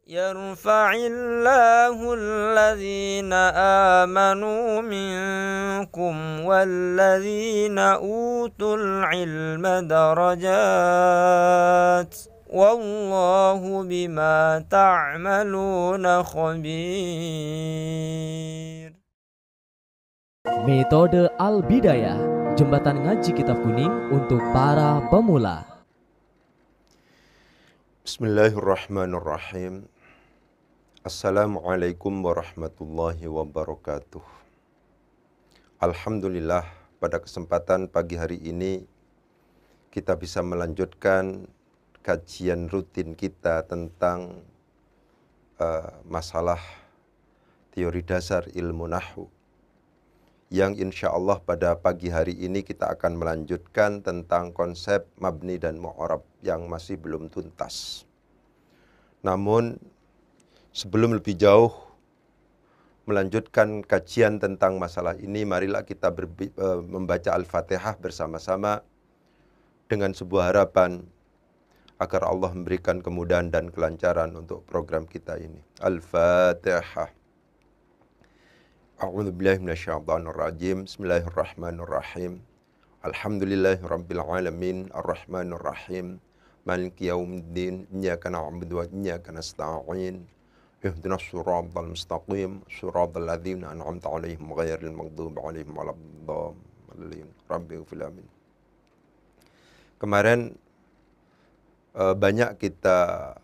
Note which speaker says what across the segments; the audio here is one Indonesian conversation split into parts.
Speaker 1: يرفع الله الذين آمنوا منكم والذين أوتوا العلم درجات والله بما تعملون خبير.
Speaker 2: Metode Al-Bidayah, jembatan ngaji kitab kuning untuk para pemula.
Speaker 3: Bismillahirrahmanirrahim. Assalamualaikum warahmatullahi wabarakatuh. Alhamdulillah, pada kesempatan pagi hari ini kita bisa melanjutkan kajian rutin kita tentang masalah teori dasar ilmu nahwu, yang insya Allah pada pagi hari ini kita akan melanjutkan tentang konsep mabni dan mu'rab yang masih belum tuntas. Namun sebelum lebih jauh melanjutkan kajian tentang masalah ini, marilah kita membaca Al-Fatihah bersama-sama dengan sebuah harapan agar Allah memberikan kemudahan dan kelancaran untuk program kita ini. Al-Fatihah. A'udzubillahi minasyaitonirrajim. Bismillahirrahmanirrahim. Alhamdulillahirabbil alamin, arrahmanirrahim, maliki yaumiddin, iyyaka na'budu wa iyyaka nasta'in. Ihdinas siratal mustaqim, siratal ladzina an'amta 'alaihim ghairil maghdubi 'alaihim waladdallin. Rabbighfir amin. Kemarin banyak kita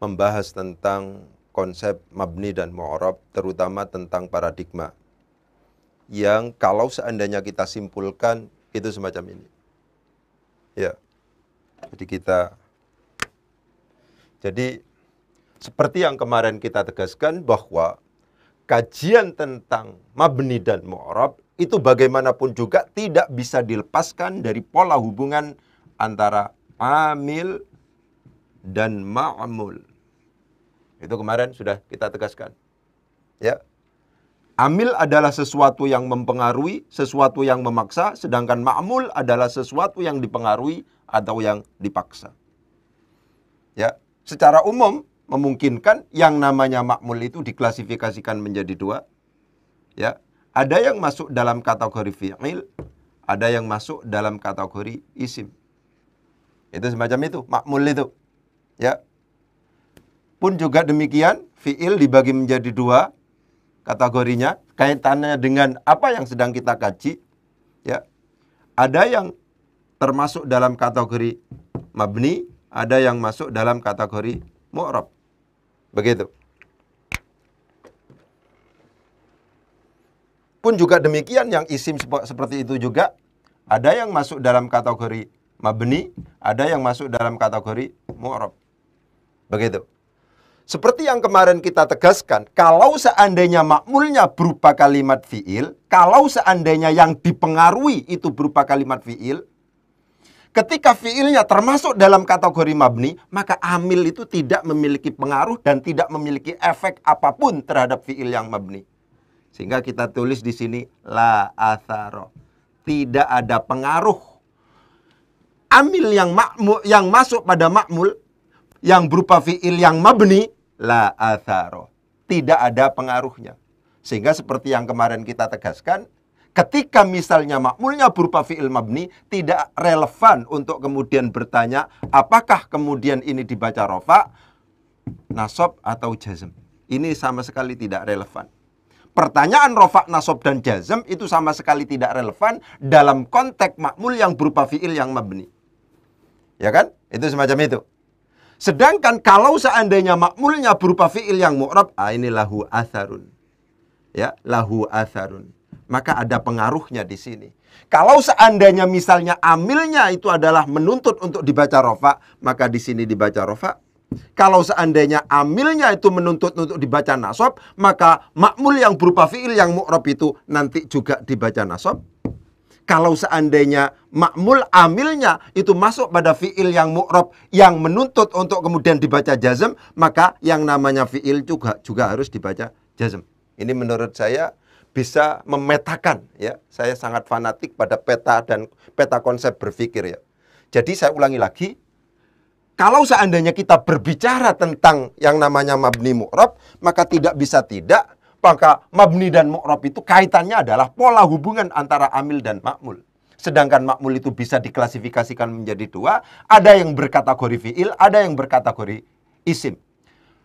Speaker 3: membahas tentang konsep mabni dan mu'rab, terutama tentang paradigma yang kalau seandainya kita simpulkan itu semacam ini. Ya. Jadi seperti yang kemarin kita tegaskan bahwa kajian tentang mabni dan mu'rab itu bagaimanapun juga tidak bisa dilepaskan dari pola hubungan antara amil dan ma'mul. Itu kemarin sudah kita tegaskan. Ya. Amil adalah sesuatu yang mempengaruhi, sesuatu yang memaksa, sedangkan ma'mul adalah sesuatu yang dipengaruhi atau yang dipaksa. Ya, secara umum memungkinkan yang namanya ma'mul itu diklasifikasikan menjadi dua. Ya, ada yang masuk dalam kategori fi'il, ada yang masuk dalam kategori isim. Itu semacam itu, ma'mul itu. Ya. Pun juga demikian, fi'il dibagi menjadi dua kategorinya, kaitannya dengan apa yang sedang kita kaji. Ya. Ada yang termasuk dalam kategori mabni, ada yang masuk dalam kategori mu'rab. Begitu. Pun juga demikian yang isim seperti itu juga, ada yang masuk dalam kategori mabni, ada yang masuk dalam kategori mu'rab. Begitu. Seperti yang kemarin kita tegaskan, kalau seandainya makmulnya berupa kalimat fi'il, kalau seandainya yang dipengaruhi itu berupa kalimat fi'il, ketika fi'ilnya termasuk dalam kategori mabni, maka amil itu tidak memiliki pengaruh dan tidak memiliki efek apapun terhadap fi'il yang mabni. Sehingga kita tulis di sini, la atharo. Tidak ada pengaruh. Amil yang masuk pada makmul, yang berupa fi'il yang mabni, la atharo. Tidak ada pengaruhnya. Sehingga seperti yang kemarin kita tegaskan, ketika misalnya makmulnya berupa fi'il mabni, tidak relevan untuk kemudian bertanya, apakah kemudian ini dibaca rofa, nasab, atau jazm. Ini sama sekali tidak relevan. Pertanyaan rofa, nasab, dan jazm itu sama sekali tidak relevan dalam konteks makmul yang berupa fi'il yang mabni. Ya kan? Itu semacam itu. Sedangkan kalau seandainya makmulnya berupa fi'il yang mu'rab, ini lahu atharun. Ya, lahu atharun. Maka ada pengaruhnya di sini. Kalau seandainya misalnya amilnya itu adalah menuntut untuk dibaca rofa, maka di sini dibaca rofa. Kalau seandainya amilnya itu menuntut untuk dibaca nasab, maka makmul yang berupa fi'il yang mu'rab itu nanti juga dibaca nasab. Kalau seandainya makmul amilnya itu masuk pada fi'il yang mu'rab yang menuntut untuk kemudian dibaca jazm, maka yang namanya fi'il juga harus dibaca jazm. Ini menurut saya bisa memetakan, ya. Saya sangat fanatik pada peta dan peta konsep berpikir, ya. Jadi saya ulangi lagi, kalau seandainya kita berbicara tentang yang namanya mabni mu'rab, maka tidak bisa tidak, maka mabni dan mu'rab itu kaitannya adalah pola hubungan antara amil dan ma'mul. Sedangkan ma'mul itu bisa diklasifikasikan menjadi dua, ada yang berkategori fi'il, ada yang berkategori isim.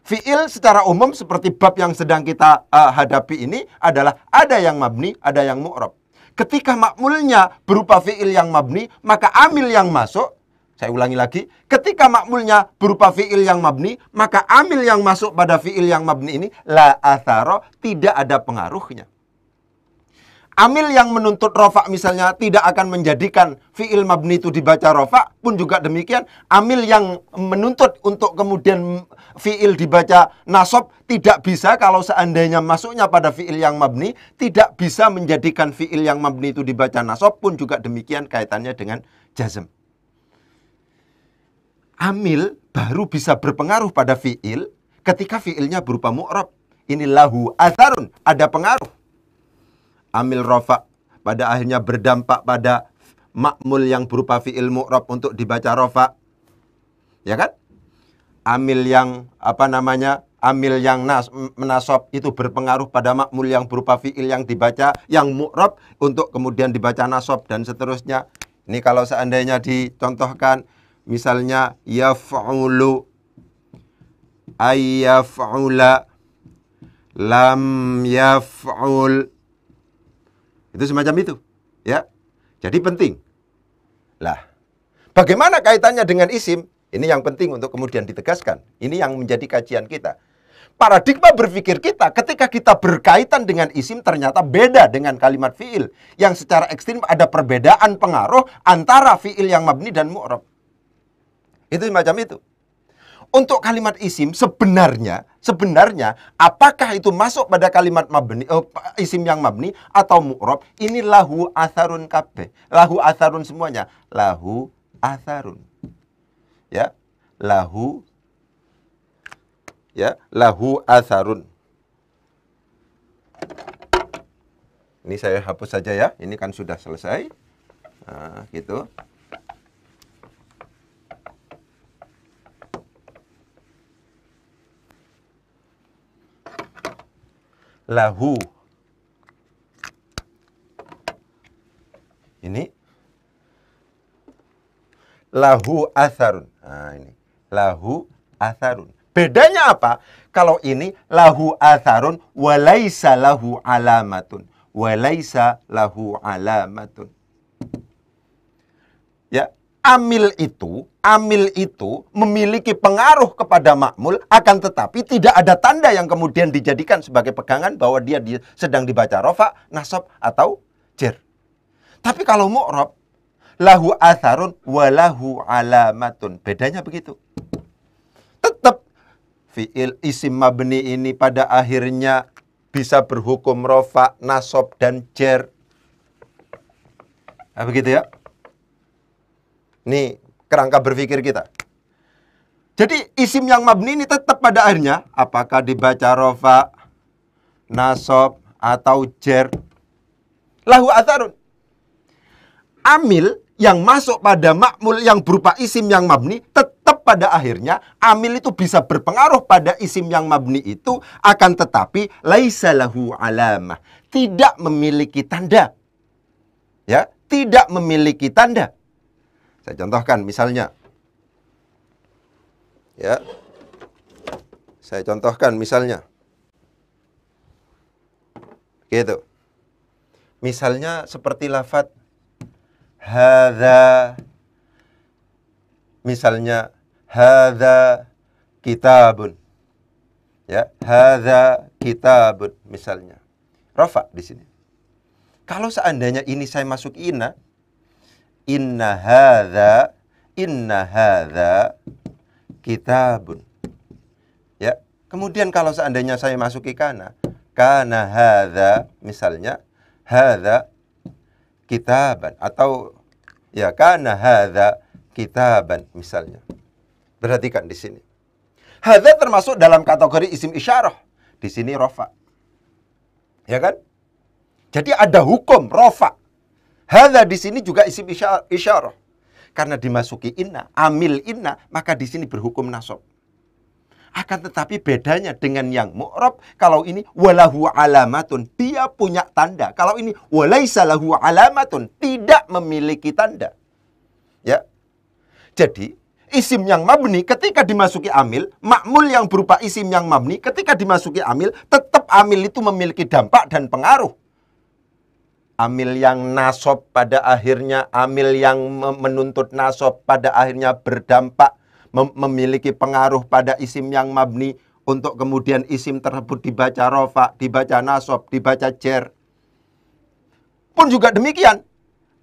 Speaker 3: Fi'il secara umum seperti bab yang sedang kita hadapi ini adalah ada yang mabni, ada yang mu'rab. Ketika ma'mulnya berupa fi'il yang mabni, maka amil yang masuk, saya ulangi lagi, ketika ma'mulnya berupa fi'il yang mabni, maka amil yang masuk pada fi'il yang mabni ini la atharo, tidak ada pengaruhnya. Amil yang menuntut rofa misalnya tidak akan menjadikan fi'il mabni itu dibaca rofa, pun juga demikian. Amil yang menuntut untuk kemudian fi'il dibaca nasob tidak bisa kalau seandainya masuknya pada fi'il yang mabni, tidak bisa menjadikan fi'il yang mabni itu dibaca nasob, pun juga demikian kaitannya dengan jazm. Amil baru bisa berpengaruh pada fi'il ketika fi'ilnya berupa mu'rab. Ini lahu atharun, ada pengaruh. Amil rofa pada akhirnya berdampak pada ma'mul yang berupa fi'il mu'rab untuk dibaca rofa. Ya kan? Amil yang amil yang menasob itu berpengaruh pada ma'mul yang berupa fi'il yang dibaca yang mu'rab untuk kemudian dibaca nasob dan seterusnya. Ini kalau seandainya dicontohkan misalnya yaf'ulu, ayyaf'ula, lam yaf'ul. Itu semacam itu, ya. Jadi penting. Lah, bagaimana kaitannya dengan isim? Ini yang penting untuk kemudian ditegaskan. Ini yang menjadi kajian kita. Paradigma berpikir kita ketika kita berkaitan dengan isim ternyata beda dengan kalimat fi'il. Yang secara ekstrim ada perbedaan pengaruh antara fi'il yang mabni dan mu'rab. Itu semacam itu. Untuk kalimat isim sebenarnya apakah itu masuk pada kalimat mabni, isim yang mabni atau mu'rab? Ini lahu atharun kabeh. Lahu atharun semuanya. Lahu atharun. Ya, lahu atharun. Ini saya hapus saja ya. Ini kan sudah selesai. Nah, gitu. Lahu. Ini lahu atharun. Nah, ini lahu atharun. Bedanya apa? Kalau ini lahu atharun walaisa lahu alamatun. Walaisa lahu alamatun. Ya, amil itu memiliki pengaruh kepada ma'mul, akan tetapi tidak ada tanda yang kemudian dijadikan sebagai pegangan bahwa dia sedang dibaca rofa, nasab, atau jer. Tapi kalau mu'rab, lahu atharun walahu alamatun. Bedanya begitu. Tetap fi'il isim mabni ini pada akhirnya bisa berhukum rofa, nasab, dan jer. Nah, begitu ya. Ini kerangka berpikir kita. Jadi isim yang mabni ini tetap pada akhirnya apakah dibaca rofa, nasab, atau jer, lahu atharun. Amil yang masuk pada ma'mul yang berupa isim yang mabni, tetap pada akhirnya amil itu bisa berpengaruh pada isim yang mabni itu, akan tetapi laisa lahu alamah, tidak memiliki tanda. Ya, tidak memiliki tanda. Saya contohkan misalnya. Ya. Saya contohkan misalnya. Gitu. Misalnya seperti lafadz hadza. Misalnya hadza kitabun. Ya, hadza kitabun misalnya. Rafa di sini. Kalau seandainya ini saya masuk inna hadza kitabun. Ya, kemudian kalau seandainya saya masuki kana hadza misalnya hadza kitaban, atau ya kana hadza kitaban misalnya. Perhatikan di sini. Hadza termasuk dalam kategori isim isyarah. Di sini rofa. Ya kan? Jadi ada hukum rofa. Hadza di sini juga isim isyarah. karena dimasuki inna, amil inna, maka di sini berhukum nasab. Akan tetapi bedanya dengan yang mu'rab, kalau ini walahu alamatun, dia punya tanda. Kalau ini walaisa lahu alamatun, tidak memiliki tanda. Ya. Jadi, isim yang mabni ketika dimasuki amil, ma'mul yang berupa isim yang mabni ketika dimasuki amil, tetap amil itu memiliki dampak dan pengaruh. Amil yang nasab pada akhirnya, amil yang menuntut nasab pada akhirnya berdampak, memiliki pengaruh pada isim yang mabni untuk kemudian isim tersebut dibaca rofa, dibaca nasab, dibaca jer. Pun juga demikian.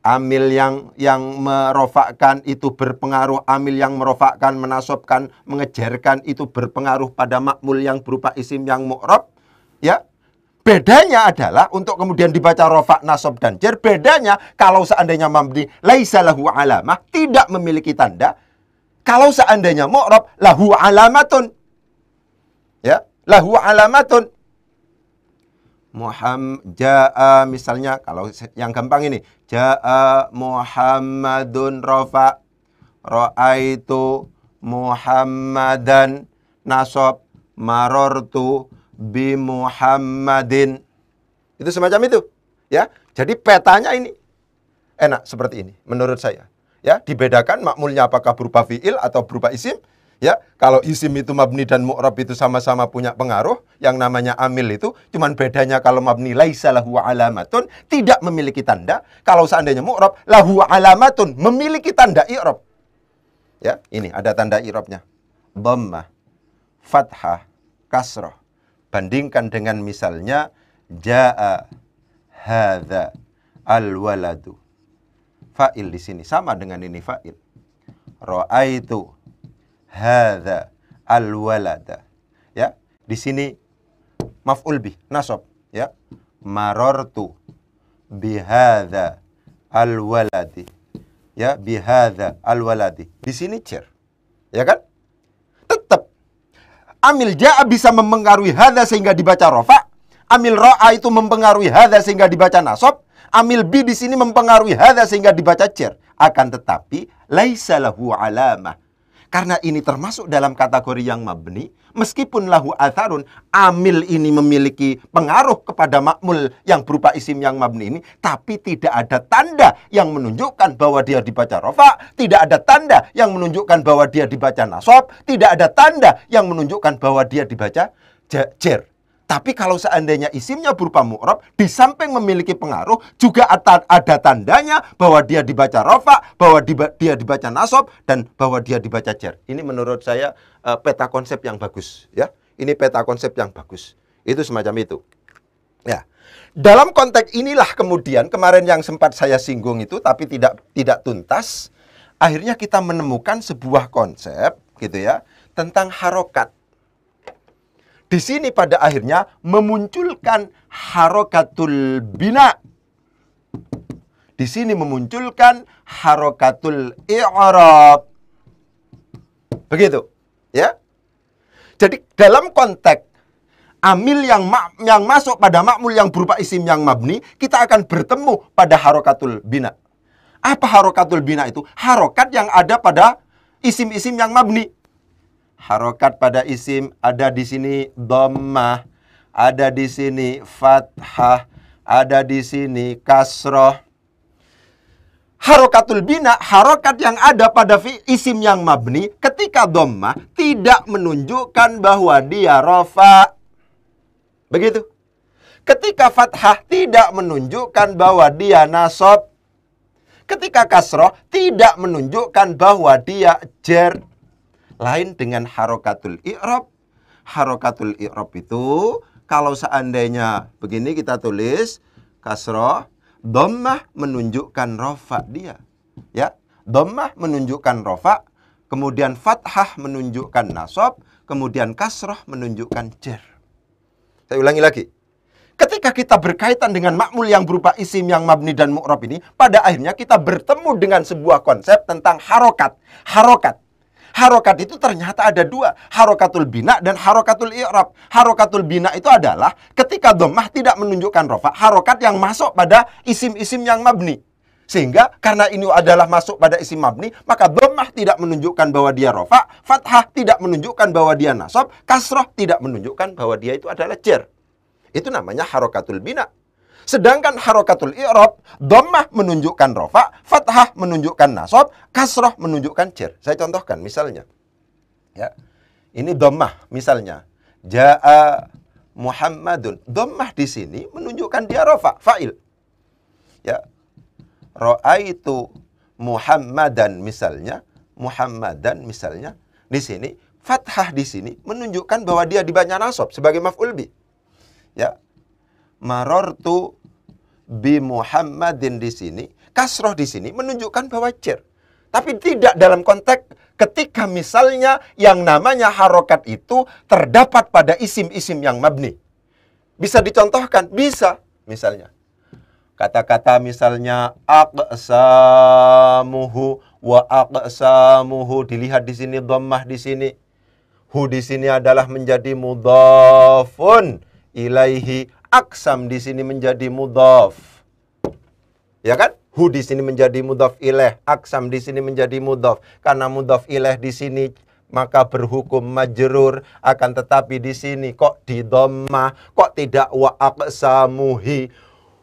Speaker 3: Amil yang merofakkan itu berpengaruh, amil yang merofakkan, menasabkan, mengejarkan itu berpengaruh pada makmul yang berupa isim yang mu'rab. Ya. Bedanya adalah untuk kemudian dibaca rofa, nasab, dan jer. Bedanya kalau seandainya mabni laisa lahu alamah, tidak memiliki tanda. Kalau seandainya mu'rab, lahu alamatun. Ya, lahu alamatun. Ja'a misalnya, kalau yang gampang ini. Ja'a Muhammadun rofa. Ra'aitu Muhammadan nasab. Marortu bi Muhammadin. Itu semacam itu. Ya, jadi petanya ini enak seperti ini menurut saya. Ya, dibedakan makmulnya apakah berupa fi'il atau berupa isim. Ya, kalau isim itu mabni dan mu'rab itu sama-sama punya pengaruh, yang namanya amil itu, cuman bedanya kalau mabni laisa lahu alamatun, tidak memiliki tanda. Kalau seandainya mu'rab lahu alamatun, memiliki tanda i'rab. Ya, ini ada tanda i'rabnya. Dhammah, fathah, kasrah. Bandingkan dengan misalnya jaa hadza al-waladu. Fa'il di sini sama dengan ini fa'il. Ra'aitu hadza al-walada. Ya, di sini maf'ul bih, nasab, ya. Marartu bi hadza al-waladi. Ya, bi hadza al-waladi. Di sini jar. Ya kan? Tetap amil ja'a bisa mempengaruhi hadza sehingga dibaca rafa. Amil ra'a itu mempengaruhi hadza sehingga dibaca nasab. Amil bi di sini mempengaruhi hadza sehingga dibaca jar. Akan tetapi laisa lahu alamah. Karena ini termasuk dalam kategori yang mabni, meskipun lahu atharun, amil ini memiliki pengaruh kepada makmul yang berupa isim yang mabni ini, tapi tidak ada tanda yang menunjukkan bahwa dia dibaca rofa, tidak ada tanda yang menunjukkan bahwa dia dibaca nasab, tidak ada tanda yang menunjukkan bahwa dia dibaca jer. Tapi kalau seandainya isimnya berupa mu'rab, di samping memiliki pengaruh, juga ada tandanya bahwa dia dibaca rofa, bahwa dia dibaca nasab, dan bahwa dia dibaca jer. Ini menurut saya peta konsep yang bagus. Ya, ini peta konsep yang bagus. Itu semacam itu. Ya, dalam konteks inilah kemudian kemarin yang sempat saya singgung itu, tapi tidak tuntas. Akhirnya kita menemukan sebuah konsep, gitu ya, tentang harokat. Di sini pada akhirnya memunculkan harokatul bina. Di sini memunculkan harokatul i'rab. Begitu, ya. Jadi dalam konteks amil yang masuk pada makmul yang berupa isim yang mabni, kita akan bertemu pada harokatul bina. Apa harokatul bina itu? Harokat yang ada pada isim-isim yang mabni. Harokat pada isim ada di sini dhammah, ada di sini fathah, ada di sini kasroh. Harokatul bina, harokat yang ada pada isim yang mabni ketika dhammah tidak menunjukkan bahwa dia rofa. Begitu. Ketika fathah tidak menunjukkan bahwa dia nasab. Ketika kasroh tidak menunjukkan bahwa dia jer. Lain dengan harokatul i'rab. Harokatul i'rab itu kalau seandainya begini kita tulis kasroh, dhammah menunjukkan rofa dia. Ya, dhammah menunjukkan rofa, kemudian fathah menunjukkan nasab, kemudian kasroh menunjukkan jer. Saya ulangi lagi. Ketika kita berkaitan dengan makmul yang berupa isim yang mabni dan mu'rab ini, pada akhirnya kita bertemu dengan sebuah konsep tentang harokat. Harokat. Harokat itu ternyata ada dua, harokatul bina dan harokatul i'rab. Harokatul bina itu adalah ketika dhammah tidak menunjukkan rofa, harokat yang masuk pada isim-isim yang mabni. Sehingga karena ini adalah masuk pada isim mabni, maka dhammah tidak menunjukkan bahwa dia rofa, fathah tidak menunjukkan bahwa dia nasab, kasroh tidak menunjukkan bahwa dia itu adalah jar. Itu namanya harokatul bina. Sedangkan harokatul i'rab, dhammah menunjukkan rofa, fathah menunjukkan nasab, kasroh menunjukkan jar. Saya contohkan misalnya. Ya. Ini dhammah misalnya. Ja'a Muhammadun. Dhammah di sini menunjukkan dia rofa, fa'il. Ya. Ra'aitu Muhammadan misalnya, di sini fathah di sini menunjukkan bahwa dia dibaca nasab sebagai maf'ul bi. Ya. Marartu bi Muhammadin di sini, kasroh di sini menunjukkan bahwa jar. Tapi tidak dalam konteks ketika misalnya yang namanya harokat itu terdapat pada isim-isim yang mabni. Bisa dicontohkan? Bisa. Misalnya kata-kata misalnya aqsamuhu wa aqsamuhu, dilihat di sini dhammah di sini. Hu di sini adalah menjadi mudhafun ilaihi, aqsam di sini menjadi mudhaf. Ya kan? Hu di sini menjadi mudhaf ilaih, aqsam di sini menjadi mudhaf. Karena mudhaf ilaih di sini maka berhukum majrur, akan tetapi di sini kok di dhammah, kok tidak wa aqsamuhi.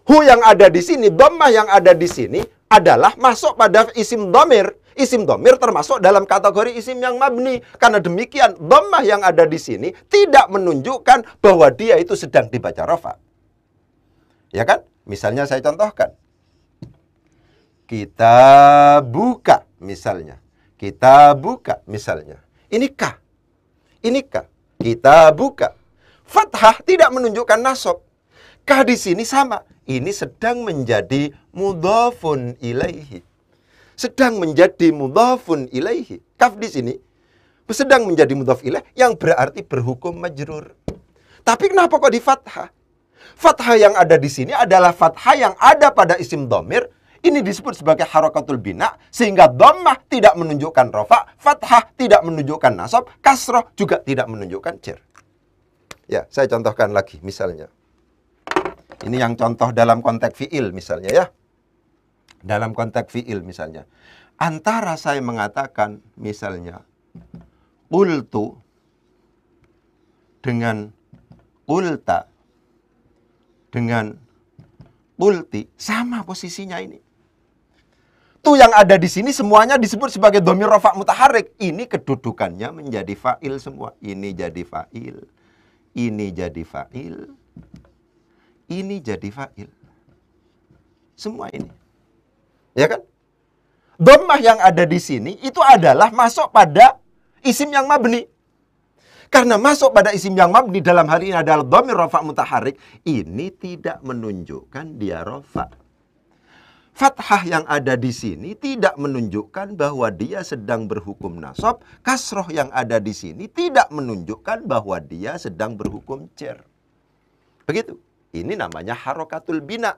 Speaker 3: Hu yang ada di sini, dhammah yang ada di sini adalah masuk pada isim dhamir. Isim dhamir termasuk dalam kategori isim yang mabni. Karena demikian, dhammah yang ada di sini tidak menunjukkan bahwa dia itu sedang dibaca rafa. Ya kan? Misalnya saya contohkan. Kita buka misalnya. Kita buka misalnya. Ini ka. Ini ka. Kita buka. Fathah tidak menunjukkan nasab. Ka di sini sama. Ini sedang menjadi mudhafun ilaihi. Sedang menjadi mudhafun ilaihi. Kaf di sini sedang menjadi mudhaf ilaih yang berarti berhukum majrur. Tapi kenapa kok di fathah? Fathah yang ada di sini adalah fathah yang ada pada isim dhamir. Ini disebut sebagai harokatul bina, sehingga dhammah tidak menunjukkan rofa, fathah tidak menunjukkan nasab, kasroh juga tidak menunjukkan jar. Ya, saya contohkan lagi misalnya. Ini yang contoh dalam konteks fi'il misalnya ya. Dalam konteks fi'il misalnya. Antara saya mengatakan misalnya qultu dengan qulta dengan qulti, sama posisinya ini. Tuh yang ada di sini semuanya disebut sebagai dhamir rafa' mutaharrik. Ini kedudukannya menjadi fa'il semua. Ini jadi fa'il. Ini jadi fa'il. Ini jadi fa'il. Semua ini. Ya kan? Dhammah yang ada di sini itu adalah masuk pada isim yang mabni. Karena masuk pada isim yang mabni dalam hal ini adalah dhamir rafa' mutaharrik, ini tidak menunjukkan dia rafa'. Fathah yang ada di sini tidak menunjukkan bahwa dia sedang berhukum nasab. Kasroh yang ada di sini tidak menunjukkan bahwa dia sedang berhukum jar. Begitu. Ini namanya harokatul bina.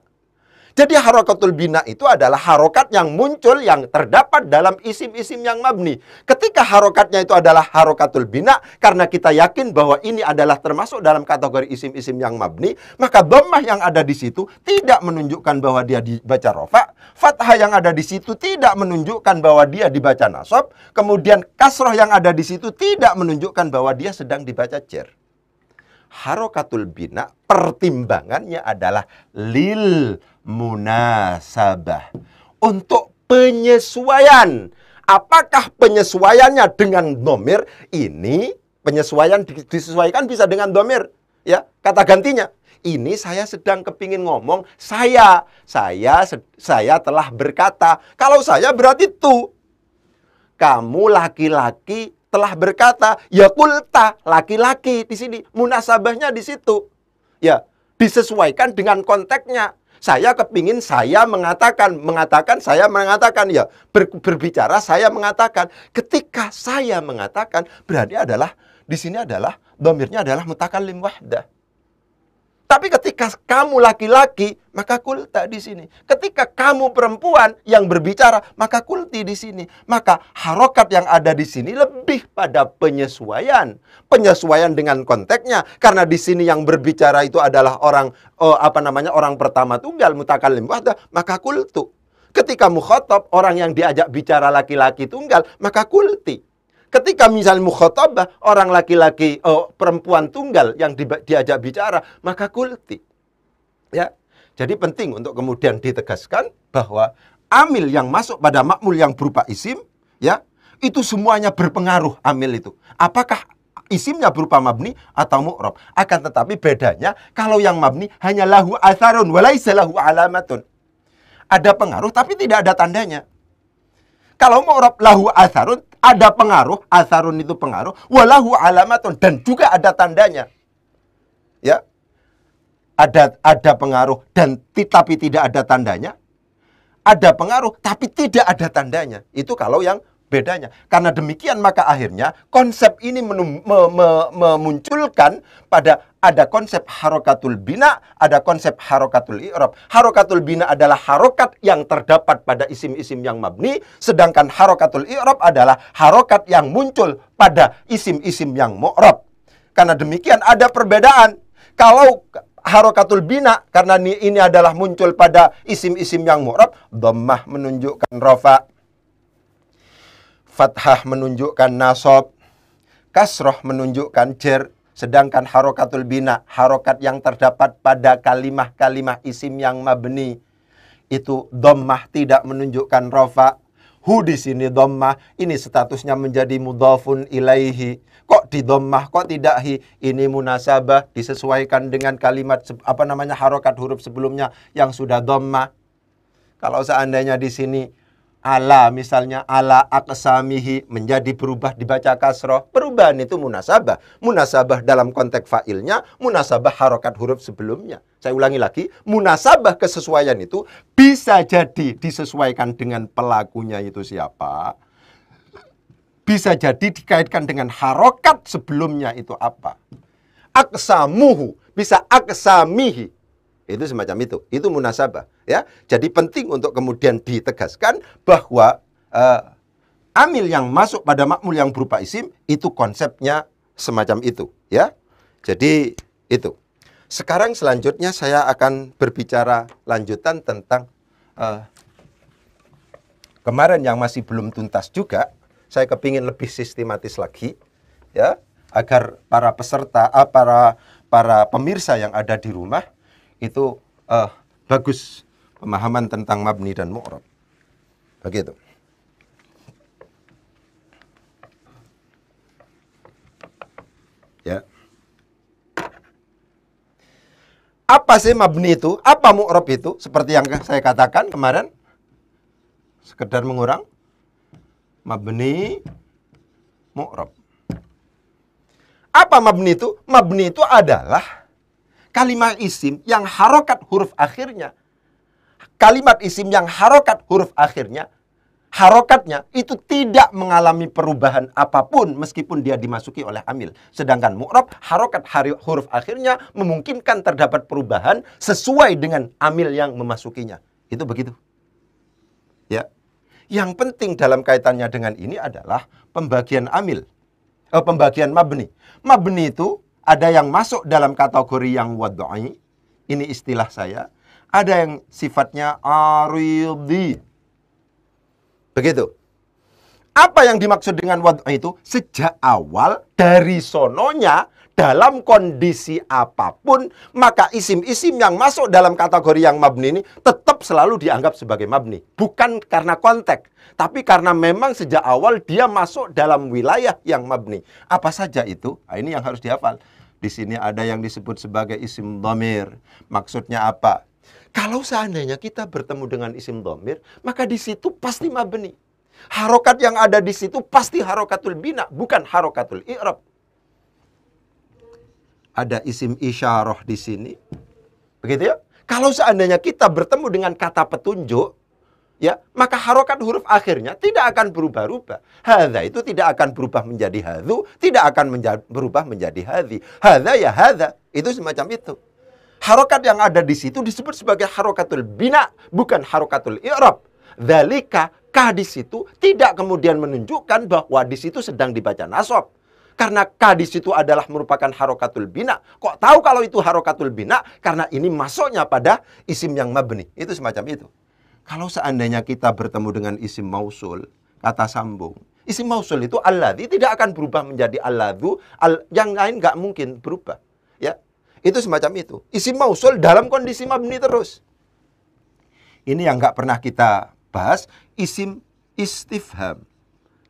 Speaker 3: Jadi harokatul bina itu adalah harokat yang muncul yang terdapat dalam isim-isim yang mabni. Ketika harokatnya itu adalah harokatul bina, karena kita yakin bahwa ini adalah termasuk dalam kategori isim-isim yang mabni, maka dhammah yang ada di situ tidak menunjukkan bahwa dia dibaca rofa, fathah yang ada di situ tidak menunjukkan bahwa dia dibaca nasab, kemudian kasroh yang ada di situ tidak menunjukkan bahwa dia sedang dibaca jar. Harokatul bina pertimbangannya adalah lil munasabah, untuk penyesuaian. Apakah penyesuaiannya dengan dhamir? Ini penyesuaian disesuaikan bisa dengan dhamir, ya, kata gantinya. Ini saya sedang kepingin ngomong, saya telah berkata. Kalau saya berarti tu. Kamu laki-laki telah berkata, ya kulta, laki-laki di sini, munasabahnya di situ. Ya, disesuaikan dengan konteksnya. Saya kepingin saya mengatakan, saya mengatakan, ya, berbicara saya mengatakan. Ketika saya mengatakan, berarti adalah di sini adalah dhamirnya adalah mutakallim wahdah. Tapi ketika kamu laki-laki, maka kulta di sini. Ketika kamu perempuan yang berbicara, maka kulti di sini. Maka harokat yang ada di sini lebih pada penyesuaian. Penyesuaian dengan konteksnya. Karena di sini yang berbicara itu adalah orang, orang pertama tunggal, mutakallim wahdah, maka kultu. Ketika mukhatab, orang yang diajak bicara laki-laki tunggal, maka kulti. Ketika misalnya mukhatabah, orang laki-laki, perempuan tunggal yang diajak bicara, maka kulti. Ya. Jadi penting untuk kemudian ditegaskan bahwa amil yang masuk pada makmul yang berupa isim, ya, itu semuanya berpengaruh amil itu. Apakah isimnya berupa mabni atau mu'rab? Akan tetapi bedanya, kalau yang mabni hanya lahu atharun walaisa lahu alamatun. Ada pengaruh tapi tidak ada tandanya. Kalau mu'rab lahu atharun, ada pengaruh, atharun itu pengaruh, walahu alamatun, dan juga ada tandanya. Ya. Ada pengaruh dan tapi tidak ada tandanya. Ada pengaruh tapi tidak ada tandanya. Itu kalau yang bedanya. Karena demikian maka akhirnya konsep ini memunculkan pada ada konsep harokatul bina, ada konsep harokatul i'rab. Harokatul bina adalah harokat yang terdapat pada isim-isim yang mabni, sedangkan harokatul i'rab adalah harokat yang muncul pada isim-isim yang mu'rab. Karena demikian ada perbedaan. Kalau harokatul bina, karena ini adalah muncul pada isim-isim yang mu'rab, dhammah menunjukkan rafa, fathah menunjukkan nasab, kasroh menunjukkan jer. Sedangkan harokatul bina, harokat yang terdapat pada kalimah-kalimah isim yang mabni, itu dhammah tidak menunjukkan rafa. Hu di sini dhammah, ini statusnya menjadi mudhafun ilaihi. Kok di dhammah, kok tidak hi? Ini munasabah, disesuaikan dengan kalimat harokat huruf sebelumnya yang sudah dhammah. Kalau seandainya di sini ala, misalnya ala aqsamihi, menjadi berubah dibaca kasroh. Perubahan itu munasabah. Munasabah dalam konteks fa'ilnya, munasabah harokat huruf sebelumnya. Saya ulangi lagi, munasabah kesesuaian itu bisa jadi disesuaikan dengan pelakunya itu siapa. Bisa jadi dikaitkan dengan harokat sebelumnya itu apa. Aqsamuhu, bisa aqsamihi. Itu semacam itu. Itu munasabah. Ya. Jadi penting untuk kemudian ditegaskan bahwa amil yang masuk pada makmul yang berupa isim, itu konsepnya semacam itu. Ya. Jadi itu. Sekarang selanjutnya saya akan berbicara lanjutan tentang kemarin yang masih belum tuntas juga. Saya kepingin lebih sistematis lagi. Ya. Agar para peserta, para pemirsa yang ada di rumah, itu bagus pemahaman tentang mabni dan mu'rab. Begitu. Ya. Apa sih mabni itu? Apa mu'rab itu? Seperti yang saya katakan kemarin. Sekedar mengurang. Mabni, mu'rab. Apa mabni itu? Mabni itu adalah kalimat isim yang harokat huruf akhirnya. Kalimat isim yang harokat huruf akhirnya, harokatnya itu tidak mengalami perubahan apapun meskipun dia dimasuki oleh amil. Sedangkan mu'rab, harokat huruf akhirnya memungkinkan terdapat perubahan sesuai dengan amil yang memasukinya. Itu begitu. Ya. Yang penting dalam kaitannya dengan ini adalah pembagian amil. Pembagian mabni. Mabni itu ada yang masuk dalam kategori yang wad'i. Ini istilah saya. Ada yang sifatnya aridi. Begitu. Apa yang dimaksud dengan wad'i itu? Sejak awal dari sononya, dalam kondisi apapun, maka isim-isim yang masuk dalam kategori yang mabni ini tetap selalu dianggap sebagai mabni. Bukan karena konteks, tapi karena memang sejak awal dia masuk dalam wilayah yang mabni. Apa saja itu? Nah, ini yang harus dihafal. Di sini ada yang disebut sebagai isim dhamir. Maksudnya apa? Kalau seandainya kita bertemu dengan isim dhamir, maka di situ pasti mabni. Harokat yang ada di situ pasti harokatul bina, bukan harokatul i'rab. Ada isim isyarah di sini. Begitu ya? Kalau seandainya kita bertemu dengan kata petunjuk, ya, maka harokat huruf akhirnya tidak akan berubah-ubah. Hadza itu tidak akan berubah menjadi hadzu, tidak akan berubah menjadi hadzi. Hadza ya hadza, itu semacam itu. Harokat yang ada di situ disebut sebagai harokatul bina, bukan harokatul i'rab. Dzalika, ka di situ tidak kemudian menunjukkan bahwa di situ sedang dibaca nasab. Karena ka di situ adalah merupakan harokatul bina. Kok tahu kalau itu harokatul bina? Karena ini masuknya pada isim yang mabni. Itu semacam itu. Kalau seandainya kita bertemu dengan isim mausul, kata sambung, isim mausul itu alladzi tidak akan berubah menjadi alladzu, yang lain nggak mungkin berubah. Ya, itu semacam itu. Isim mausul dalam kondisi mabni terus. Ini yang nggak pernah kita bahas, isim istifham.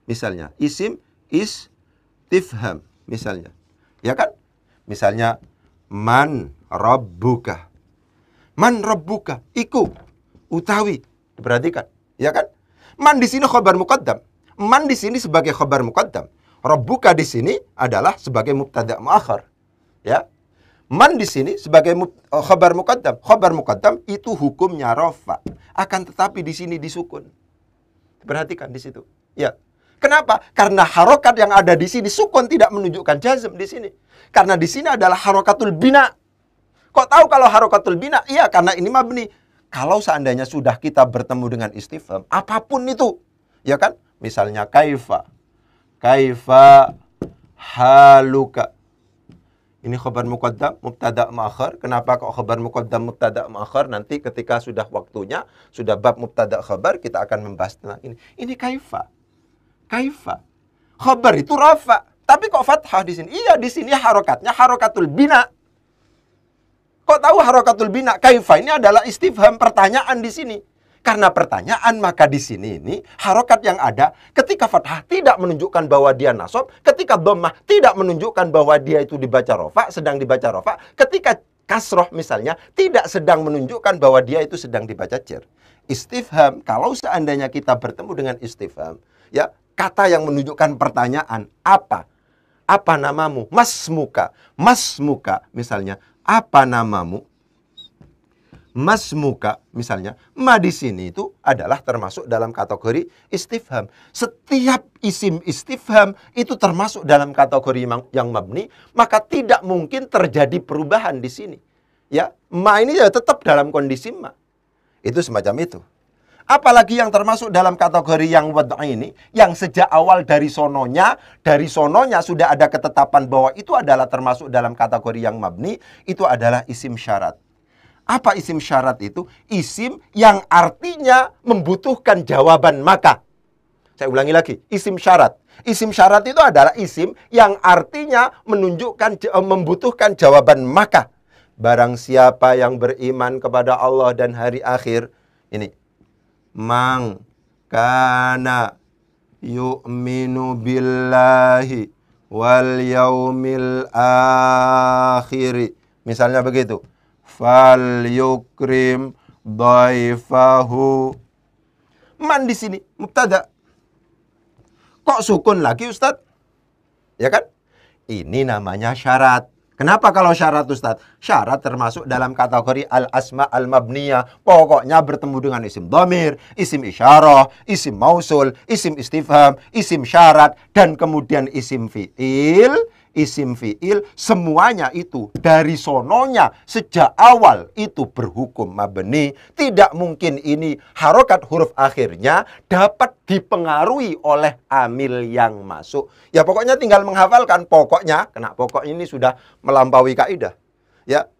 Speaker 3: Misalnya, isim istifham. Misalnya, ya kan? Misalnya, man rabbuka. Man rabbuka, iku, utawi. Perhatikan, ya kan? Man di sini khabar muqaddam. Man di sini sebagai khabar muqaddam. Rabbuka di sini adalah sebagai mubtada' muakhar. Ya. Man di sini sebagai khabar muqaddam. Khabar muqaddam itu hukumnya rafa. Akan tetapi di sini disukun. Perhatikan di situ. Ya. Kenapa? Karena harokat yang ada di sini sukun tidak menunjukkan jazm di sini. Karena di sini adalah harokatul bina. Kok tahu kalau harokatul bina? Iya, karena ini mabni. Kalau seandainya sudah kita bertemu dengan istifham, apapun itu, ya kan? Misalnya kaifa haluka. Ini khabar muqaddam, mubtada' muakhar. Kenapa kok khabar muqaddam, mubtada' muakhar? Nanti ketika sudah waktunya, sudah bab mubtada' khabar, kita akan membahas tentang ini. Ini kaifa. Khabar itu rafa. Tapi kok fathah di sini? Iya, di sini harokatnya harokatul bina. Kok tahu harokatul bina? Kaifa ini adalah istifham, pertanyaan di sini. Karena pertanyaan, maka di sini ini harokat yang ada ketika fathah tidak menunjukkan bahwa dia nasab, ketika dhammah tidak menunjukkan bahwa dia itu dibaca rofa, sedang dibaca rofa, ketika kasroh misalnya tidak sedang menunjukkan bahwa dia itu sedang dibaca jar. Istifham, kalau seandainya kita bertemu dengan istifham, ya, kata yang menunjukkan pertanyaan, apa? Apa namamu? Masmuka misalnya. Apa namamu? Masmuka misalnya. Ma di sini itu adalah termasuk dalam kategori istifham. Setiap isim istifham itu termasuk dalam kategori yang mabni, maka tidak mungkin terjadi perubahan di sini. Ya, ma ini ya tetap dalam kondisi ma. Itu semacam itu. Apalagi yang termasuk dalam kategori yang wad'i ini, yang sejak awal dari sononya sudah ada ketetapan bahwa itu adalah termasuk dalam kategori yang mabni, itu adalah isim syarat. Apa isim syarat itu? Isim yang artinya membutuhkan jawaban maka. Saya ulangi lagi, isim syarat. Isim syarat itu adalah isim yang artinya membutuhkan jawaban maka. Barang siapa yang beriman kepada Allah dan hari akhir, ini mang kana yu'minu billahi wal yaumil akhiri. Misalnya begitu. Fal yukrim dhaifahu. Man di sini mubtada. Kok sukun lagi, Ustaz? Ya kan? Ini namanya syarat. Kenapa kalau syarat, Ustaz? Syarat termasuk dalam kategori al-asma al-mabniyah. Pokoknya bertemu dengan isim dhamir, isim isyarah, isim mausul, isim istifham, isim syarat, dan kemudian isim fi'il. Isim fi'il, semuanya itu dari sononya sejak awal itu berhukum mabni. Tidak mungkin ini harokat huruf akhirnya dapat dipengaruhi oleh amil yang masuk. Ya pokoknya tinggal menghafalkan pokoknya, kena pokok ini sudah melampaui kaidah. Ya,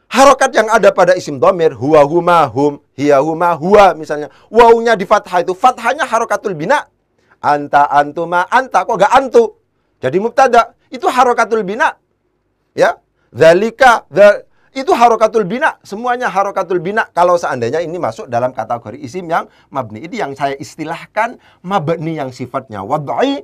Speaker 3: harokat yang ada pada isim dhamir, huwa huma hum, hiya huma huwa misalnya. Wawunya di fathah itu, fathahnya harokatul bina. Anta antuma anta, kok gak antu? Jadi mubtada. Itu harokatul bina. Ya, dzalika, itu harokatul bina. Semuanya harokatul bina. Kalau seandainya ini masuk dalam kategori isim yang mabni. Ini yang saya istilahkan mabni yang sifatnya wad'i,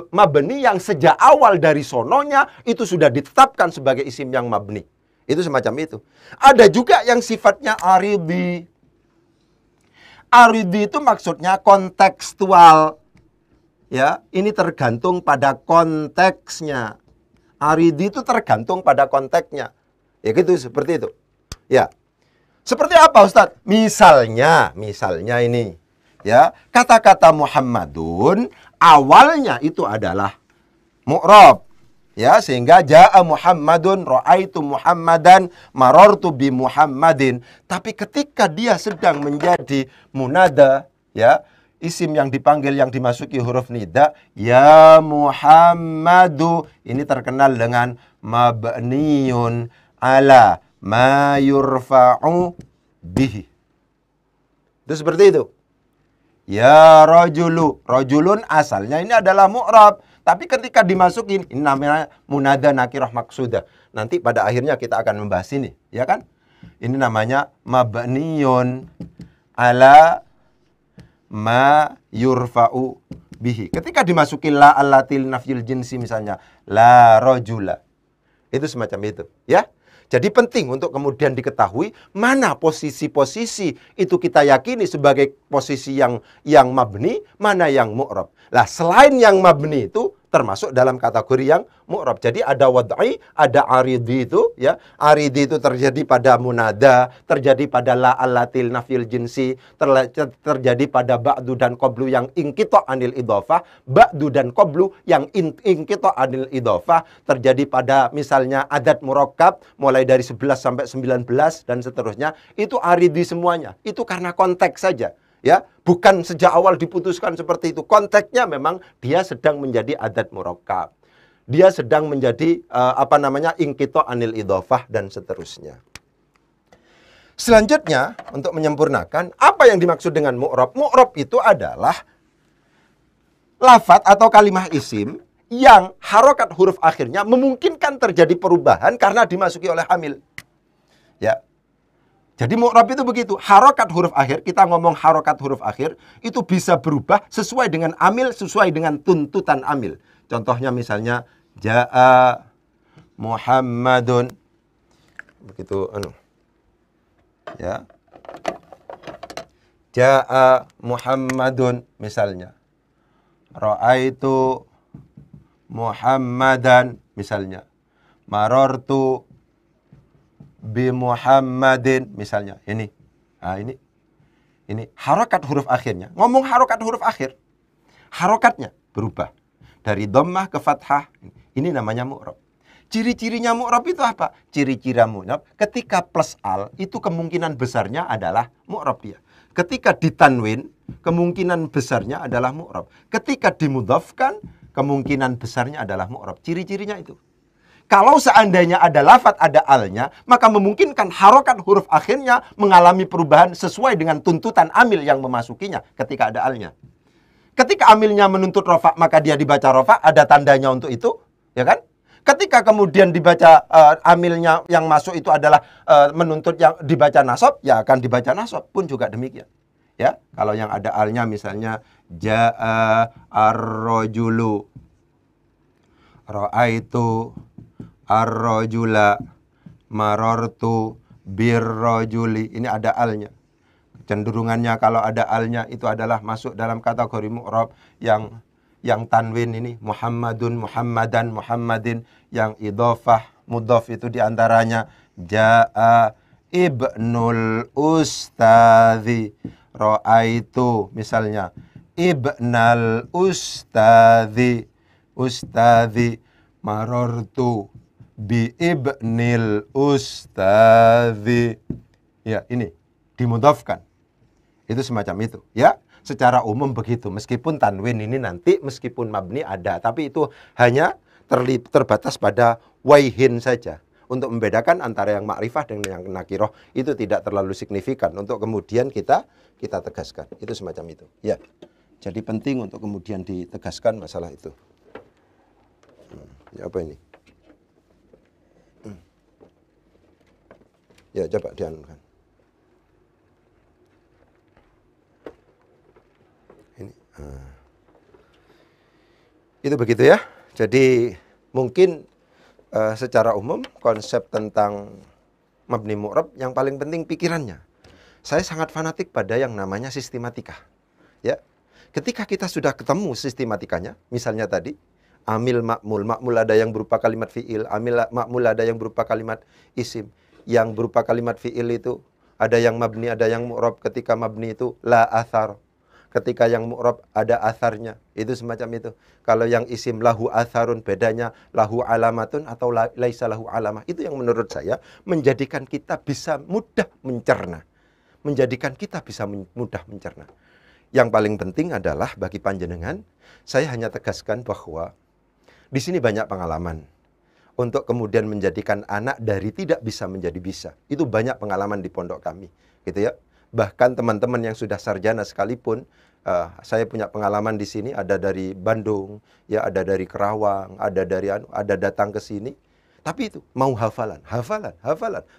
Speaker 3: mabni yang sejak awal dari sononya itu sudah ditetapkan sebagai isim yang mabni. Itu semacam itu. Ada juga yang sifatnya aridi. Aridi itu maksudnya kontekstual. Ya, ini tergantung pada konteksnya. Aridi itu tergantung pada konteksnya. Ya gitu, seperti itu. Ya. Seperti apa, Ustaz? Misalnya ini. Ya, kata-kata Muhammadun awalnya itu adalah mu'rab. Ya, sehingga ja'a Muhammadun, ra'aitu Muhammadan, marartu bi Muhammadin. Tapi ketika dia sedang menjadi munada, ya, isim yang dipanggil yang dimasuki huruf nida, ya Muhammadu, ini terkenal dengan mabniun ala ma yurfa'u bihi. Itu seperti itu. Ya rajulu. Rajulun asalnya ini adalah mu'rab. Tapi ketika dimasukin, ini namanya munada nakirah maksudah. Nanti pada akhirnya kita akan membahas ini. Ya kan? Ini namanya mabniyun ala ma yurfa'u bihi. Ketika dimasukin la allatil nafyil jinsi misalnya. La rajula. Itu semacam itu. Ya. Jadi penting untuk kemudian diketahui mana posisi-posisi itu kita yakini sebagai posisi yang mabni, mana yang mu'rab. Lah selain yang mabni itu termasuk dalam kategori yang mu'rab. Jadi ada wad'i, ada aridi itu ya. Aridi itu terjadi pada munada, terjadi pada la allatil nafil jinsi, terjadi pada ba'du dan qablu yang inqita' anil idhofah, ba'du dan qablu yang inqita' anil idhofah, terjadi pada misalnya adat murakkab mulai dari 11 sampai 19 dan seterusnya. Itu aridi semuanya. Itu karena konteks saja. Ya, bukan sejak awal diputuskan seperti itu. Konteksnya memang dia sedang menjadi adat murakkab. Dia sedang menjadi inqita' anil idhofah dan seterusnya. Selanjutnya untuk menyempurnakan apa yang dimaksud dengan mu'rab. Mu'rab itu adalah lafadz atau kalimah isim yang harokat huruf akhirnya memungkinkan terjadi perubahan karena dimasuki oleh hamil. Ya. Jadi mu'rab itu begitu, harokat huruf akhir, kita ngomong harokat huruf akhir, itu bisa berubah sesuai dengan amil, sesuai dengan tuntutan amil. Contohnya misalnya, Ja'a Muhammadun. Begitu, ya. Ja'a Muhammadun, misalnya. Ra'aitu Muhammadan, misalnya. Marortu bi Muhammadin, misalnya. Ini. Nah, ini harokat huruf akhirnya. Ngomong harokat huruf akhir. Harokatnya berubah dari dhammah ke fathah. Ini namanya mu'rab. Ciri-cirinya mu'rab itu apa? Ciri-ciri mu'rab ketika plus al itu kemungkinan besarnya adalah mu'rab dia. Ketika ditanwin, kemungkinan besarnya adalah mu'rab. Ketika dimudhafkan, kemungkinan besarnya adalah mu'rab. Ciri-cirinya itu. Kalau seandainya ada lafadz, ada alnya, maka memungkinkan harokat huruf akhirnya mengalami perubahan sesuai dengan tuntutan amil yang memasukinya ketika ada alnya. Ketika amilnya menuntut rofa, maka dia dibaca rofa, ada tandanya untuk itu, ya kan? Ketika kemudian dibaca amilnya yang masuk itu adalah menuntut yang dibaca nasab, ya akan dibaca nasab pun juga demikian. Ya, kalau yang ada alnya misalnya ja'a ar-rajulu, ra'aitu ar-rajula, marartu bir-rajuli. Ini ada alnya. Cenderungannya kalau ada alnya itu adalah masuk dalam kategori mu'rab yang tanwin ini Muhammadun, Muhammadan, Muhammadin, yang idhofah, mudhof itu diantaranya ja'a ibnul ustadzi, ra'aitu misalnya ibnal ustadzi, ustadzi, marartu bi ibnil ustadzi. Ya, ini dimudhafkan. Itu semacam itu, ya. Secara umum begitu. Meskipun tanwin ini nanti meskipun mabni ada, tapi itu hanya terbatas pada waihin saja. Untuk membedakan antara yang ma'rifah dengan yang nakiroh itu tidak terlalu signifikan untuk kemudian kita tegaskan. Itu semacam itu, ya. Jadi penting untuk kemudian ditegaskan masalah itu. Ya, apa ini? Ya, coba dianukan. Ini. Itu begitu ya. Jadi mungkin secara umum konsep tentang mabni mu'rab yang paling penting pikirannya. Saya sangat fanatik pada yang namanya sistematika. Ya. Ketika kita sudah ketemu sistematikanya, misalnya tadi amil ma'mul, ma'mul ada yang berupa kalimat fi'il, amil ma'mul ada yang berupa kalimat isim. Yang berupa kalimat fi'il itu ada yang mabni, ada yang mu'rab. Ketika mabni itu la athar. Ketika yang mu'rab ada atharnya. Itu semacam itu. Kalau yang isim lahu atharun, bedanya lahu alamatun atau laisa lahu alamah. Itu yang menurut saya menjadikan kita bisa mudah mencerna. Menjadikan kita bisa mudah mencerna. Yang paling penting adalah bagi panjenengan, saya hanya tegaskan bahwa di sini banyak pengalaman untuk kemudian menjadikan anak dari tidak bisa menjadi bisa. Itu banyak pengalaman di pondok kami, gitu ya. Bahkan teman-teman yang sudah sarjana sekalipun, saya punya pengalaman di sini, ada dari Bandung, ya ada dari Kerawang, ada datang ke sini. Tapi itu mau hafalan.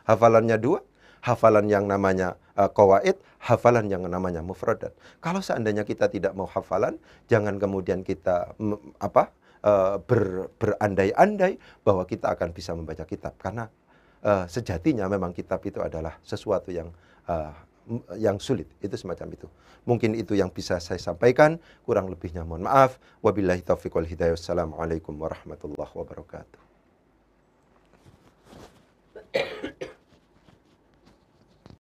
Speaker 3: Hafalannya dua, hafalan yang namanya qawaid, hafalan yang namanya mufradat. Kalau seandainya kita tidak mau hafalan, jangan kemudian kita berandai-andai bahwa kita akan bisa membaca kitab. Karena sejatinya memang kitab itu adalah sesuatu yang sulit. Itu semacam itu. Mungkin itu yang bisa saya sampaikan. Kurang lebihnya mohon maaf. Wabillahi taufiq wal hidayah. Wassalamualaikum warahmatullahi wabarakatuh.